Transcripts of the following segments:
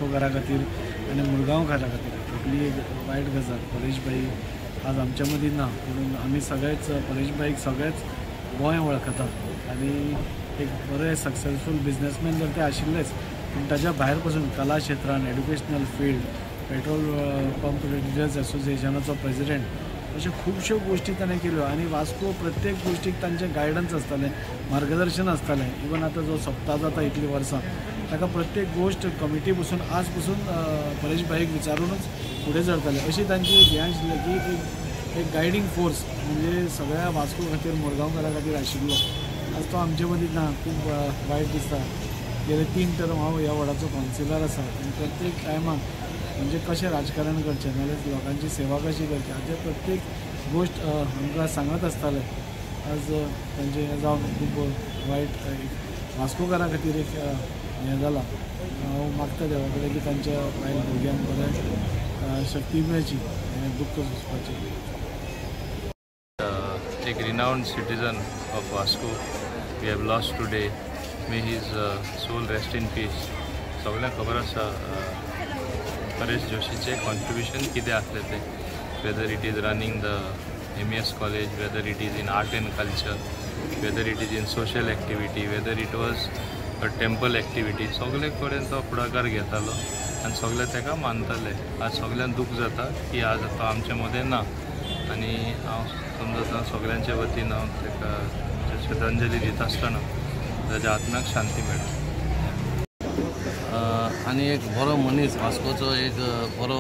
वास्कोकारा खातीर आनी मुरगांवकारा खातीर आपली एक वायट गजाल परेश भाई आज आमच्या मदीं ना, म्हणून आमी सगळेच परेश भाईक सगळेच गोंय वळखता आनी एक बरे सक्सेसफूल बिजनेसमॅन जर ते आशिल्लेच, पूण ताच्या भायर पसून कला क्षेत्रान educational field petrol pump dealers असोसिएशनाचो प्रेसिडेंट अशा खुबश्यो गोष्टी ताणें केल्यो आनी वास्को प्रत्येक गोष्टीक तांचें गायडन्स आसतालें, मार्गदर्शन आसतालें. इवन आतां जो सप्ताह जाता इतली वर्सां ताका प्रत्येक गोष्ट कमिटी पसून आज पसून परेश भाईक विचारूनच फुडें सरताले. अशी तांची हें आशिल्लें की एक गायडींग फोर्स म्हणजे सगळ्या वास्को खातीर मुरगांवकारा खातीर आशिल्लो. आज तो आमचे मदीं ना, खूब वायट दिसता. गेले 3 टर्म हांव ह्या वॉर्डाचो कावन्सिलर आसा आनी प्रत्येक टायमाक म्हणजे कशें राजकारण करचें नाजाल्यार लोकांची सेवा कशी करची हाचे प्रत्येक गोष्ट आमकां सांगत आसताले. आज तांचें हें जावन खूब वायट वास्कोकारा खातीर एक हें जालां. हांव मागता देवा कडेन की तांच्या बायल भुरग्यांक बरें शक्ती मेळची हें दुख्ख सोंसपाचें. एक renowned citizen of Vasco we have lost today. May his soul rest in peace. सगळ्यांक खबर आसा परेश जोशीचे कॉन्ट्रिब्यूशन कितें आसलें तें, whether it is running the MES college, whether it is in art end culture, whether it is in social activity, whether it was a temple activity, सगळे कडेन तो फुडाकार घेतालो आनी सगळे ताका मानताले. आज सगळ्यांक दूख जाता की आज तो आमचे मदें ना आनी हांव समजता सगळ्यांच्या वतीन हांव ताका श्रद्धांजली दिता आसतना ताच्या आत्म्याक शांती मेळटा. आनी एक बरो मनीस वास्कोचो एक बरो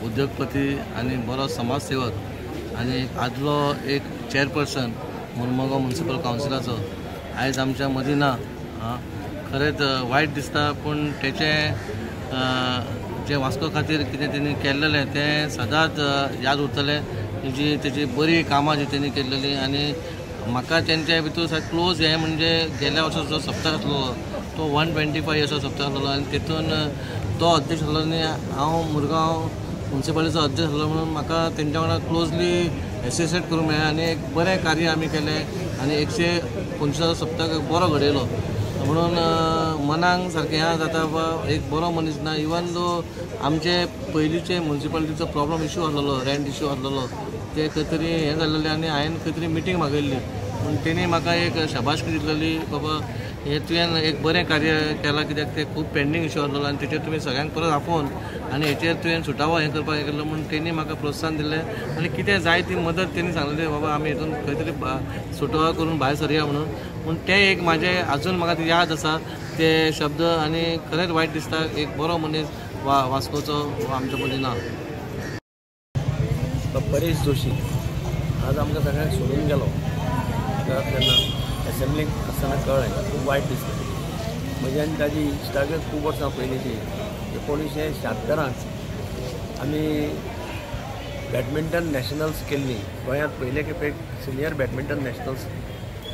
उद्योगपती आनी बरो समाजसेवक आनी आदलो एक चेअरपर्सन मुरमुगांव म्युनिसिपल कावन्सिलाचो आयज आमच्या मदीं ना. खरेंच वायट दिसता, पूण तेचें जे वास्को खातीर कितें तेणी केल्लेलें तें सदांच याद उरतलें. तेजी बरी कामां जी तेणी केल्लेली आनी म्हाका तेंच्या भितर सारको क्लोज हें म्हणजे गेल्या वर्साचो सप्तक आसलो तो 125 इयर्साचो सप्तक आसलो आनी तेतून तो अध्यक्ष आसलो आनी हांव मुरगांव म्युनिसिपालिटीचो अध्यक्ष आसलो म्हणून म्हाका तेंच्या वांगडा क्लोजली एसोसिएट करूंक मेळ्ळें आनी एक बरें कार्य आमी केलें आनी 125 सप्तक बरो घडयलो. म्हणून मनाक सारकें हें जाता बाबा एक बरो मनीस ना. इवन दो आमचे पयलींचे म्युनिसिपालिटीचो प्रॉब्लम इश्यू आसलेलो, रेंट इश्यू आसलेलो, ते खंय तरी हें जाल्लेलें आनी हांवें खंय तरी मिटींग मागयल्ली पूण तेणी म्हाका एक शाबासकी दिलेली बाबा हे तुवें एक बरें कार्य केलां कित्याक ते खूब पेंडींग इश्यू आसलेलो आनी तेचेर तुवें सगळ्यांक परत आपोवन आनी हेचेर तुवें सुटावो हें करपाक हें केल्लो म्हणून तेणी म्हाका प्रोत्साहन दिलें आनी कितें जाय ती मदत तेणी सांगलेली बाबा आमी हितून खंय तरी सुटावो करून भायर सरया म्हणून तें एक म्हाजें आजून म्हाका याद आसा ते शब्द आनी खरेंच वायट दिसता. एक बरो मनीस वास्कोचो आमच्या मदीं ना. परेश जोशी आज आमकां सगळ्यांक सोडून गेलो तेन्ना एसेंब्लीक आसतना कळ्ळें, खूब वायट दिसलें. म्हजी आनी ताजी इश्टागत खूब वर्सां पयलींची 1976 आमी बॅडमिंटन नॅशनल्स केल्ली गोंयांत. पयले खेपेक सिनियर बॅडमिंटन नॅशनल्स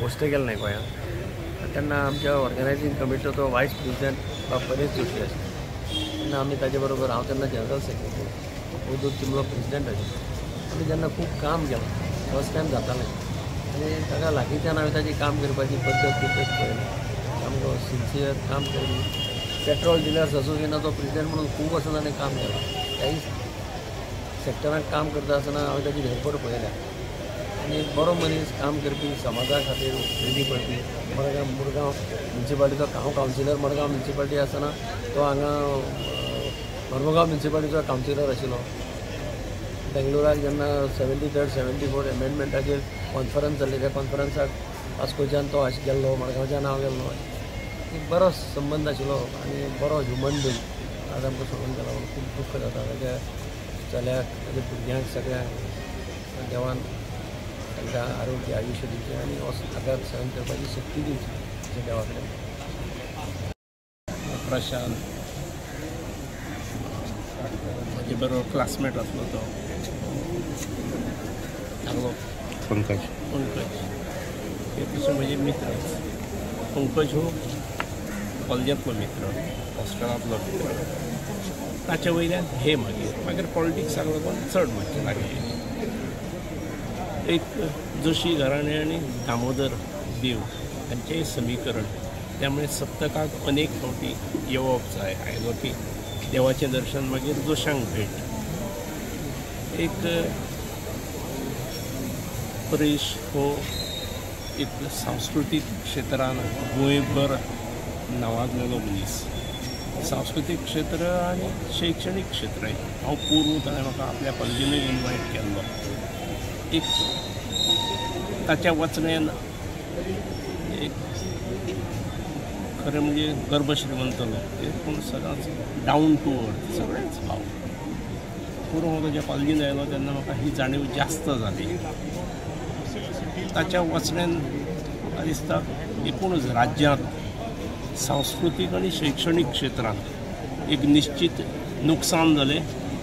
होस्ट केले नाही गोंयांत. तेन्ना आमच्या ऑर्गनायझींग कमिटीचो वायस प्रेसिडेंट परेश जोशी आशिल्लो. तेन्ना आमी ताजे बरोबर हांव तेन्ना जनरल सेक्रेटरी, उदूक तिमलो प्रेसिडेंट आशिल्लो. आमी जेन्ना खूब काम केलां, फर्स्ट टायम जातालें आनी ताका लागींच्यान हांवें ताची काम करपाची पद्दत कितें पळयली. सामको सिन्सियर काम केलें. पेट्रोल डिलर्स असोसिएशनाचो प्रेसिडेंट म्हणून खूब वर्सां ताणें काम केलां. त्याय सेक्टरांत काम करता आसतना हांवें ताची धडपड पळयल्या आनी बरो मनीस काम करपी, समाजा खातीर प्रेरी पडपी. मुरगांव म्युनिसिपालिटीचो हांव कावन्सिलर मडगांव म्युनिसिपालिटी आसतना तो हांगा मुरगांव म्युनिसिपालिटीचो कावन्सिलर आशिल्लो. बेंगलोराक जेन्ना 73rd 74th एमेंडमेंटाचेर कॉन्फरन्स जाल्ली त्या कॉन्फरन्साक वास्कोच्यान तो गेल्लो, मडगांवच्यान हांव गेल्लो. एक बरो संबंद आशिल्लो आनी बरो ह्युमन बींग आज आमकां सोडून गेलो म्हणून खूब दुख्ख जाता. ताच्या चल्याक, ताच्या भुरग्यांक सगळ्यांक देवान तांकां आरोग्य आयुश्य दिवचें आनी हाका सहन करपाची शक्ती दिवची अशें देवा कडेन. प्रशांत म्हजे बरोबर क्लासमेट आसलो तो पंकज हे तशें म्हजे मित्र. पंकज हो कॉलेजांतलो मित्र, हॉस्टेलांतलो मित्र. ताचे वयल्यान हे मागीर पॉलिटिक्साक लागून चड मातशें लागलें. एक जोशी घराणे आनी दामोदर देव हांचें समीकरण त्यामुळे सप्तकाक अनेक फावटी येवप जाय आयलो की देवाचें दर्शन मागीर जोशांक भेट एक परेश हो एक सांस्कृतीक क्षेत्रान गोंयभर नावाजलेलो मनीस सांस्कृतीक क्षेत्र आनी शैक्षणीक क्षेत्र हांव पूर्ण ताणें म्हाका आपल्या कॉलेजीनूय इन्वायट केल्लो एक ताच्या वचण्यान एक खरें म्हणजे गर्भ श्रीमंत लोक ते पूण सदांच डावन टू अर्थ सगळेंच भाव पुरो हांव ताच्या कॉलेजीन आयलो तेन्ना म्हाका ही जाणीव जास्त जाली ताच्या वचण्यान म्हाका दिसता एकूणच राज्यांत सांस्कृतीक आनी शैक्षणीक क्षेत्रांत एक निश्चित नुकसान जालें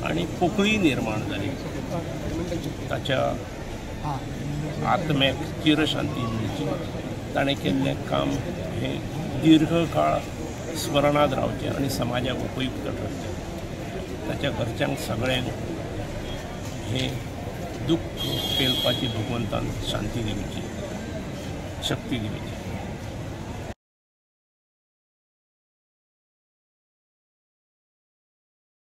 आनी पोकळी निर्माण जाली ताच्या आत्म्याक चिरशांती मेळची ताणें केल्लें काम हें दीर्घ काळ स्मरणांत रावचें आनी समाजाक उपयुक्त ठरचें ताच्या घरच्यांक सगळ्यांक हें दुख्ख पेलपाची भगवंतान शांती दिवची शक्ती दिवची